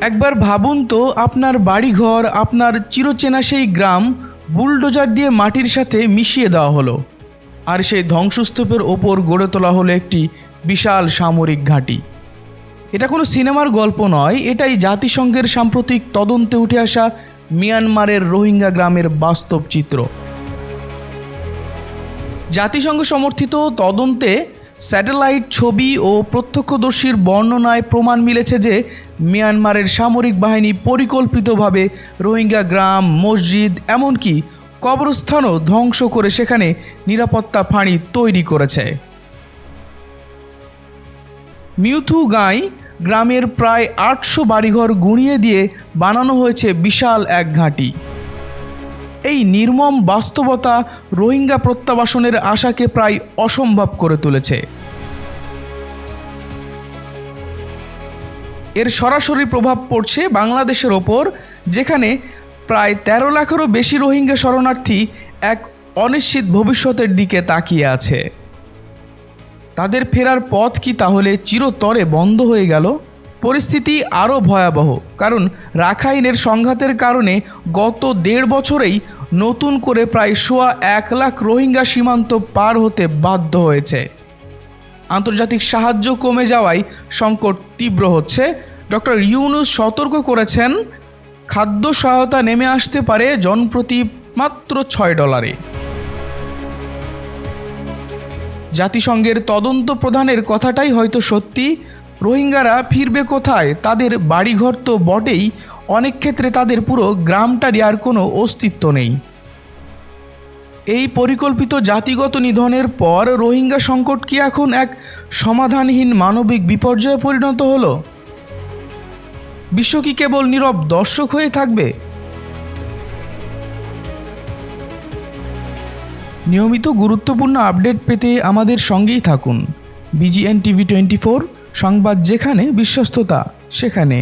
একবার ভাবুন তো, আপনার বাড়িঘর, আপনার চিরচেনা সেই গ্রাম বুলডোজার দিয়ে মাটির সাথে মিশিয়ে দেওয়া হলো, আর সেই ধ্বংসস্তূপের ওপর গড়ে তোলা হলো একটি বিশাল সামরিক ঘাঁটি। এটা কোনো সিনেমার গল্প নয়, এটাই জাতিসংঘের সাম্প্রতিক তদন্তে উঠে আসা মিয়ানমারের রোহিঙ্গা গ্রামের বাস্তব চিত্র। জাতিসংঘ সমর্থিত তদন্তে স্যাটেলাইট ছবি ও প্রত্যক্ষদর্শীর বর্ণনায় প্রমাণ মিলেছে যে মিয়ানমারের সামরিক বাহিনী পরিকল্পিতভাবে রোহিঙ্গা গ্রাম, মসজিদ, এমনকি কবরস্থানও ধ্বংস করে সেখানে নিরাপত্তা ফাঁড়ি তৈরি করেছে। মিউথুগাঁই গ্রামের প্রায় ৮০০ বাড়িঘর গুঁড়িয়ে দিয়ে বানানো হয়েছে বিশাল এক ঘাঁটি। এই নির্মম বাস্তবতা রোহিঙ্গা প্রত্যাবাসনের আশাকে প্রায় অসম্ভব করে তুলেছে। এর সরাসরি প্রভাব পড়ছে বাংলাদেশের ওপর, যেখানে প্রায় ১৩ লাখেরও বেশি রোহিঙ্গা শরণার্থী এক অনিশ্চিত ভবিষ্যতের দিকে তাকিয়ে আছে। তাদের ফেরার পথ কি তাহলে চিরতরে বন্ধ হয়ে গেল? পরিস্থিতি আরও ভয়াবহ, কারণ রাখাইনের সংঘাতের কারণে গত ১.৫ বছরেই নতুন করে প্রায় ১.১ লাখ রোহিঙ্গা সীমান্ত পার হতে বাধ্য হয়েছে। আন্তর্জাতিক সাহায্য কমে যাওয়ায় সংকট তীব্র হচ্ছে। ডক্টর ইউনূস সতর্ক করেছেন, খাদ্য সহায়তা নেমে আসতে পারে জনপ্রতি মাত্র $৬। জাতিসংঘের তদন্ত প্রধানের কথাটাই হয়তো সত্যি। রোহিঙ্গারা ফিরবে কোথায়? তাদের বাড়িঘর তো বটেই, অনেক ক্ষেত্রে তাদের পুরো গ্রামটারই আর কোনো অস্তিত্ব নেই। এই পরিকল্পিত জাতিগত নিধনের পর রোহিঙ্গা সংকট কি এখন এক সমাধানহীন মানবিক বিপর্যয়ে পরিণত হলো? বিশ্ব কি কেবল নীরব দর্শক হয়ে থাকবে? নিয়মিত গুরুত্বপূর্ণ আপডেট পেতে আমাদের সঙ্গেই থাকুন। BGN TV 24, সংবাদ যেখানে, বিশ্বস্ততা সেখানে।